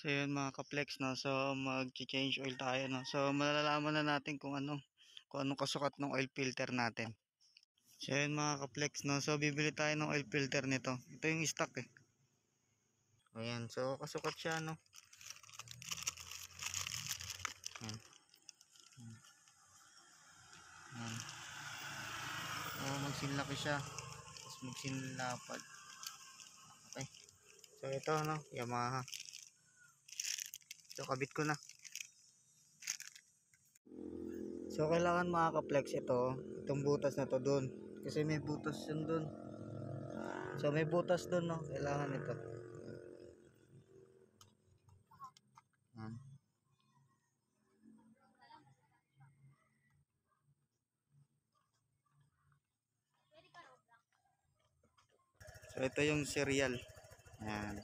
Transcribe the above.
So yun mga ka-flex, no. So mag-change oil tayo, no. So malalaman na natin kung anong kasukat ng oil filter natin. So yun mga ka-flex, no. So bibili tayo ng oil filter nito. Ito yung stock eh. Ayan, so kasukat siya, no. Ayan. Ayan. So magsinlaki siya. Tapos magsinlapad. Okay. So ito, no, Yamaha. So kabit ko na. So kailangan mga ka-flex itong butas na to doon. Kasi may butas yun doon. So may butas doon, no. Kailangan ito. Ayan. So ito yung serial. Ayan.